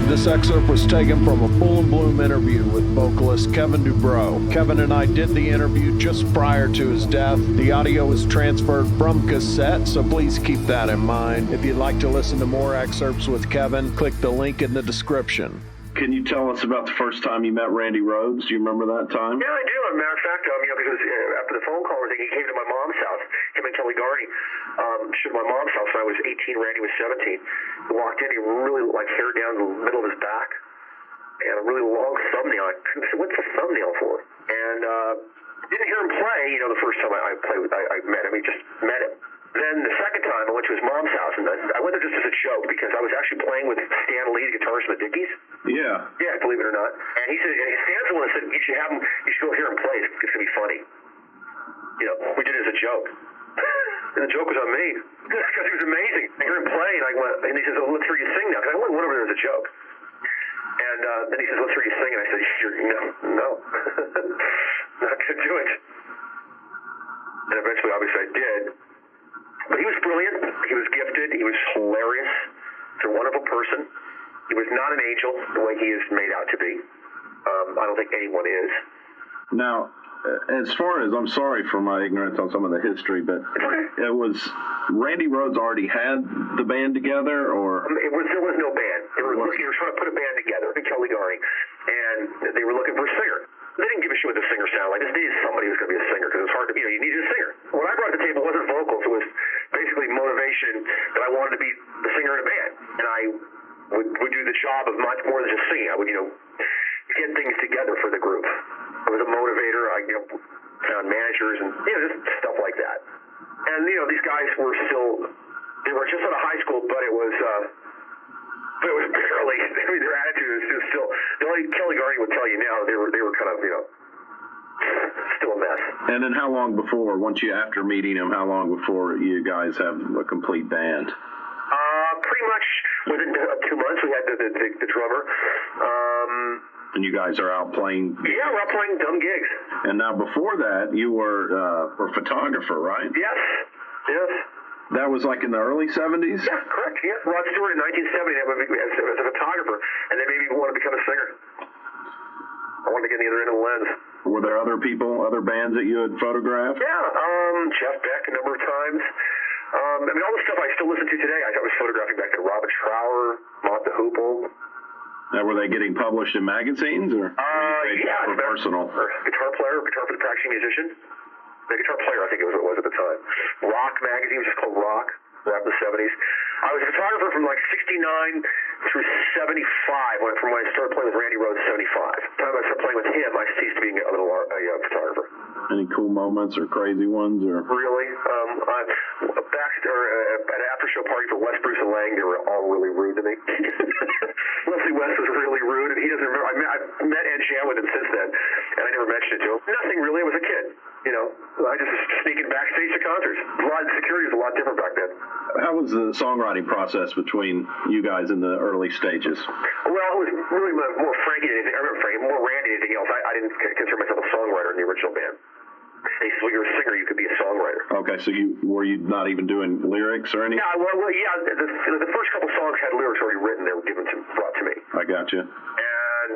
This excerpt was taken from a Full and Bloom interview with vocalist Kevin Dubrow. Kevin and I did the interview just prior to his death. The audio was transferred from cassette, so please keep that in mind. If you'd like to listen to more excerpts with Kevin, click the link in the description. Can you tell us about the first time you met Randy Rhoads? Do you remember that time? Yeah, I do. As a matter of fact, because after the phone call, he came to my mom's house. Him and Kelly Garni showed my mom's house when I was 18. Randy was 17. He walked in. He really hair down the middle of his back and a really long thumbnail. I said, "What's the thumbnail for?" And didn't hear him play. The first time I met him, he just met him. Then the second time, I went to his mom's house, and I went there just as a joke because I was actually playing with Stan Lee, the guitarist from the Dickies. Yeah. Yeah, believe it or not. And he said, and Stan's the one that said, you should go hear him play. It's going to be funny. We did it as a joke. And the joke was on me because he was amazing. I hear him play, and he says, "Oh, let's hear you sing now." Because I went over there as a joke. And then he says, "Let's hear you sing." And I said, no, not going to do it. And eventually, obviously, I did. But he was brilliant. He was gifted. He was hilarious. He's a wonderful person. He was not an angel the way he is made out to be. I don't think anyone is. Now, as far as, I'm sorry for my ignorance on some of the history, but it's okay. It was Randy Rhoads already had the band together, or? There was no band. They were trying to put a band together, Kelly Garni, and they were looking for a singer. They didn't give a shit what the singer sounded like. They just needed somebody who's going to be a singer because it's hard to, you needed a singer. What I brought to the table wasn't vocals. It was basically motivation that I wanted to be the singer in a band. And I would do the job of much more than just singing. I would, get things together for the group. I was a motivator. I, found managers and, just stuff like that. And, these guys were they were just out of high school, but it was barely, their attitude was still, the only Kelly Garni would tell you now, they were kind of, still a mess. And then how long before, after meeting him, how long before you guys have a complete band? Pretty much within 2 months, we had the drummer. And you guys are out playing? Yeah, we're out playing dumb gigs. And now before that, you were a photographer, right? Yes. That was like in the early 70s? Yeah, correct. Yeah, Rod Stewart in 1970 as a photographer, and then maybe even want to become a singer. I wanted to get on the other end of the lens. Were there other bands that you had photographed? Yeah, Jeff Beck a number of times. All the stuff I still listen to today, I was photographing back to Robert Trower, Mott the Hoople. Now, were they getting published in magazines, or yeah, for personal? Guitar for the practicing musician. The Guitar Player, I think it was what it was at the time. Rock magazine was just called Rock. Back in the 70s. I was a photographer from 69 through 75. From when I started playing with Randy Rhoads, 75. The time I started playing with him, I ceased being a photographer. Any cool moments or crazy ones, or? Really? At an after-show party for Wes, Bruce, and Lang, they were all really rude to me. Leslie West was really rude, and he doesn't remember. I met Ed Jan with him since then, and I never mentioned it to him. Nothing really. I was a kid. I just was sneaking backstage to concerts. Security was a lot different back then. How was the songwriting process between you guys in the early stages? Well, it was really more Frankie than anything. I remember Frankie, more Randy than anything else. I didn't consider myself a songwriter in the original band. They said, well, you're a singer, you could be a songwriter. Okay, so were you not even doing lyrics or anything? Yeah, yeah. The first couple songs had lyrics already written. They were brought to me. I got you. And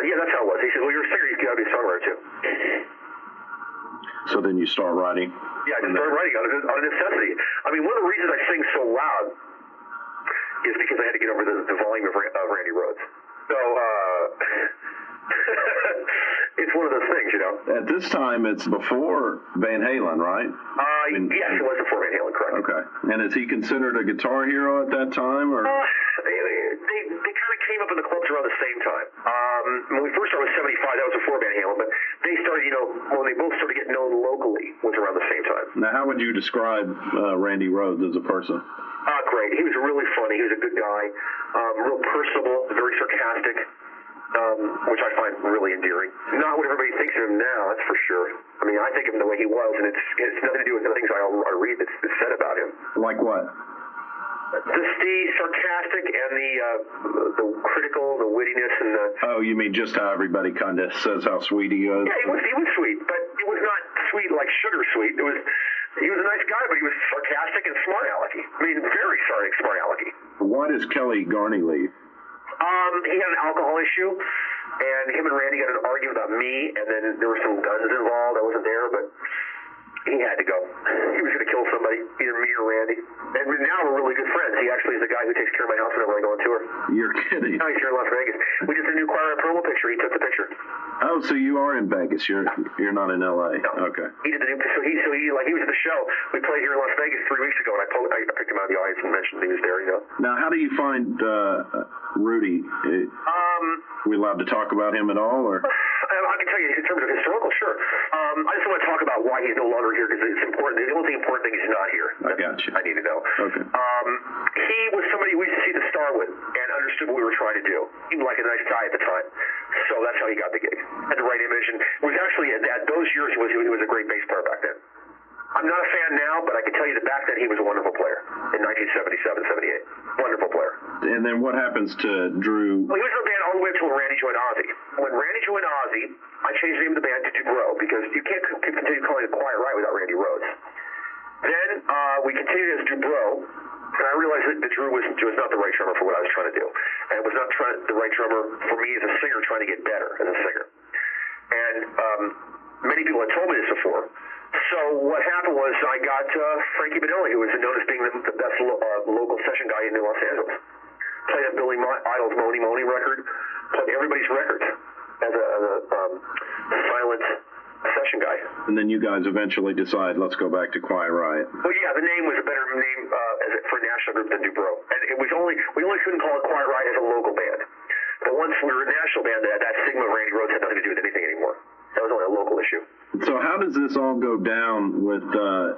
yeah, that's how it was. He said, well, you're a singer, you got to be a songwriter too. So then you start writing? Yeah, I just started writing out of necessity. One of the reasons I sing so loud is because I had to get over the volume of Randy Rhoads. So, it's one of those things, At this time, it's before Van Halen, right? Yes, it was before Van Halen, correct. Okay. And is he considered a guitar hero at that time, or? They kind of came up in the clubs around the same time. When we first started with 75, that was before Van Halen, but they started, when they both started getting known locally, was around the same time. Now, how would you describe Randy Rhoads as a person? Great. He was really funny. He was a good guy, real personable, very sarcastic. Which I find really endearing. Not what everybody thinks of him now, that's for sure. I think of him the way he was, and it's nothing to do with the things I read that's said about him. Like what? The sarcastic and the critical, the wittiness, and the... Oh, you mean just how everybody kind of says how sweet he is? Yeah, he was sweet, but it was not sweet like sugar sweet. He was a nice guy, but he was sarcastic and smart-alecky. Very smart-alecky. Why does Kelly Garni leave? He had an alcohol issue, and him and Randy got an argument about me, and then there were some guns involved. I wasn't there, but he had to go. He was going to kill somebody, either me or Randy. And now we're really good friends. He actually is the guy who takes care of my house whenever I go on tour. You're kidding. Now he's here in Las Vegas. We did the new Quiet Riot promo picture. He took the picture. Oh, so you are in Vegas. You're not in L.A. No. Okay. He did the new. So he was at the show. We played here in Las Vegas 3 weeks ago, and I picked him out of the audience and mentioned he was there. Now, how do you find Rudy? We allowed to talk about him at all, or? I can tell you in terms of historical, sure. I just want to talk about why he's no longer here because it's important. The only important thing is he's not here. I got you. I need to know. Okay. He was somebody we used to see the star with and understood what we were trying to do. He was like a nice guy at the time. So that's how he got the gig. Had the right image, and it was actually at those years he was a great bass player back then. I'm not a fan now, but I can tell you that back then he was a wonderful player in 1977, 78. Wonderful player. And then what happens to Drew? Well, he was in the band all the way until Randy joined Ozzy. When Randy joined Ozzy, I changed the name of the band to Dubrow because you can't continue calling it Quiet Riot without Randy Rhoads. Then we continued as Dubrow, and I realized that Drew was not the right drummer for what I was trying to do. And it was not the right drummer for me as a singer trying to get better as a singer. And many people had told me this before. So what happened was I got Frankie Banali, who was known as being the best local session guy in Los Angeles. Played at Billy Idol's Money Money record, played everybody's records as a silent session guy. And then you guys eventually decide, let's go back to Quiet Riot. Well, yeah, the name was a better name for a national group than Dubrow. And it was we only couldn't call it Quiet Riot as a local band. But once we were a national band, that stigma of Randy Rhoads had nothing to do with anything anymore. That was only a local issue. So how does this all go down with,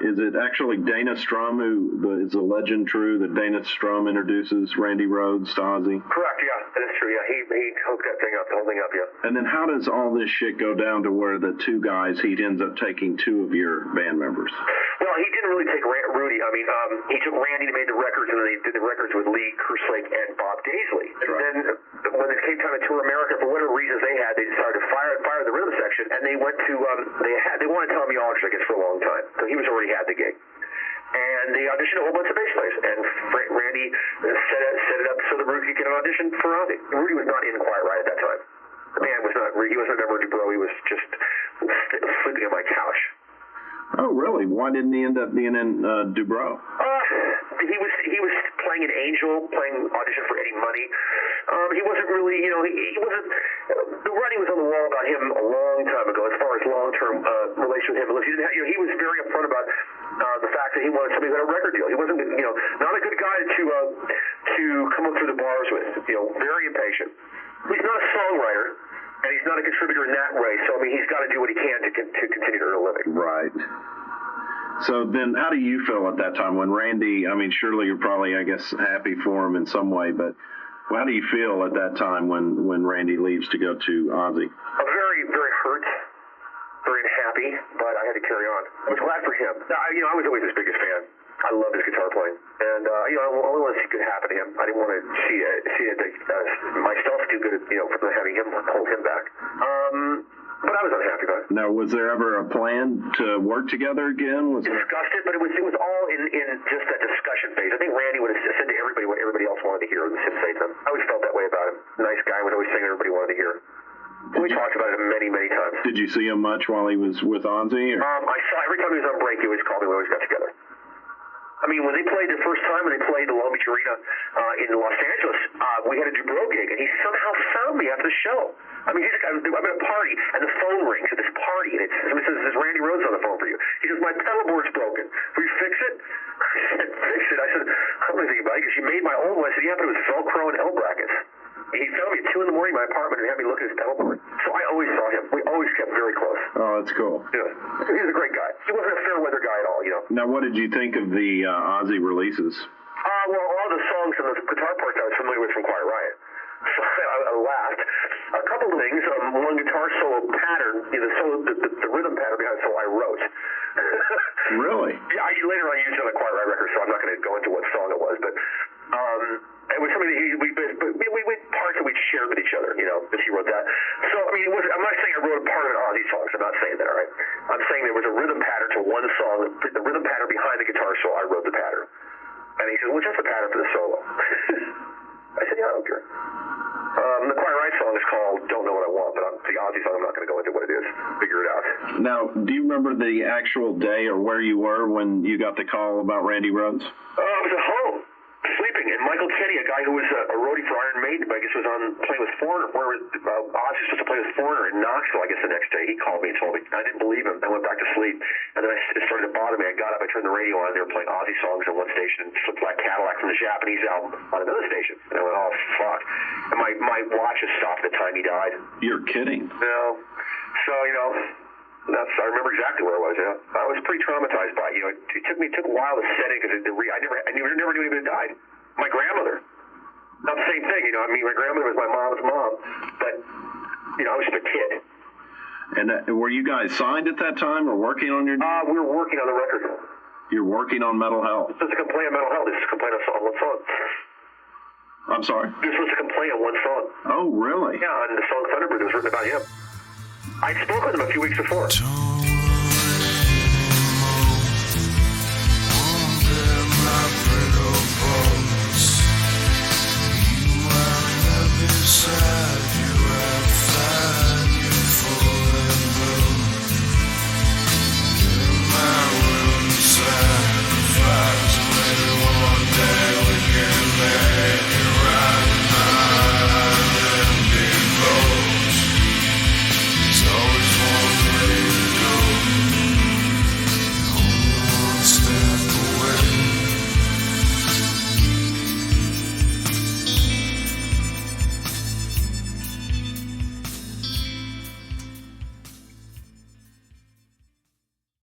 is it actually Dana Strum is the legend true that Dana Strum introduces Randy Rhoads to Ozzy? Correct, yeah, that is true, yeah. He hooked that thing up, the whole thing up, yeah. And then how does all this shit go down to where the two guys, he ends up taking two of your band members? Well, he didn't really take Rudy. I mean, he took Randy and made the records, and then they did the records with Lee Kerslake and Bob Daisley. And then when it came time to tour America, for whatever reasons they had, they decided to fire the rhythm section, and they went to they wanted Tommy Aldridge, I guess, for a long time. So he was already had the gig. And they auditioned a whole bunch of bass players, and Randy set it up so that Rudy could get an audition for Ozzy. Rudy was not in Quiet Riot at that time. The band was not. He wasn't a member of Dubrow. He was just sleeping on my couch. Oh, really? Why didn't he end up being in Dubrow? He was playing an Angel, playing audition for Eddie Money. He wasn't really, he wasn't. The writing was on the wall about him a long time ago, as far as long-term relation with him. He didn't have, he was very upfront about the fact that he wanted somebody who had a record deal. He wasn't, not a good guy to come up through the bars with. Very impatient. He's not a songwriter. And he's not a contributor in that way, so I mean, he's got to do what he can to continue to earn a living. Right. So then, how do you feel at that time when Randy? I mean, surely you're probably, I guess, happy for him in some way, but how do you feel at that time when Randy leaves to go to Ozzy? I'm very, very hurt, very unhappy, but I had to carry on. I was glad for him. I was always his biggest fan. I love his guitar playing, and I only want to see good happen to him. I didn't want to see it myself do good, for having him hold him back. But I was unhappy about it. Now, was there ever a plan to work together again? Discussed it, but it was all in just that discussion phase. I think Randy would have said to everybody what everybody else wanted to hear, and say to them. I always felt that way about him. Nice guy, would always sing what everybody wanted to hear. We talked about it many, many times. Did you see him much while he was with Ozzy? Or? I saw every time he was on break, he always called me. We always got together. I mean, when they played the first time, when they played the Long Beach Arena in Los Angeles, we had a Dubrow gig, and he somehow found me after the show. I mean, I'm at a party, and the phone rings at this party, and it says, "Is Randy Rhoads on the phone for you?" He says, "My pedal board's broken. Will you fix it?" I said, "Fix it?" I said, "I don't know anything about it, because you made my old one." I said, "Yeah, but it was Velcro and L brackets." He found me at 2 in the morning in my apartment and had me look at his pedal board. So I always saw him. We always kept very close. Oh, that's cool. Yeah. He was a great guy. He wasn't a fair weather guy at all, Now, what did you think of the Ozzy releases? Well, all the songs and the guitar parts I was familiar with from Quiet Riot. So I laughed. A couple of things. One guitar solo pattern, the rhythm pattern behind the solo I wrote. Really? Yeah, later on used it on the Quiet Riot record, so I'm not going to go into what song it was, but it was something that we parts that we shared with each other, that he wrote that. So, I mean, I'm not saying I wrote a part of an Ozzy song, so I'm not saying that, all right? I'm saying there was a rhythm pattern to one song, the rhythm pattern behind the guitar solo, I wrote the pattern. And he said, well, just pattern for the solo. I said, yeah, I don't care. The Quiet Riot song is called Don't Know What I Want, but the Ozzy song, I'm not going to go into what it is. Figure it out. Now, do you remember the actual day or where you were when you got the call about Randy Rhoads? I was at home, sleeping, and Michael Kenny, a guy who was a roadie for Iron Maiden, but I guess was on playing with Foreigner, where Ozzy was supposed to play with Foreigner in Knoxville, I guess the next day. He called me and told me. I didn't believe him. I went back to sleep, and then it started to bother me. I got up, I turned the radio on, and they were playing Ozzy songs on one station, and Slip Black Cadillac from the Japanese album on another station. And I went, oh, fuck. And my watch had stopped the time he died. You're kidding. No. So, I remember exactly where I was. I was pretty traumatized by it. It took a while to set in because I never knew anybody had died. My grandmother, not the same thing. My grandmother was my mom's mom, but I was just a kid. And were you guys signed at that time or working on your? We were working on the record. You're working on Mental Health. This is a complaint on Mental Health. This is a complaint on one song. I'm sorry? This was a complaint on one song. Oh, really? Yeah, and the song Thunderbird was written about him. I spoke with him a few weeks before.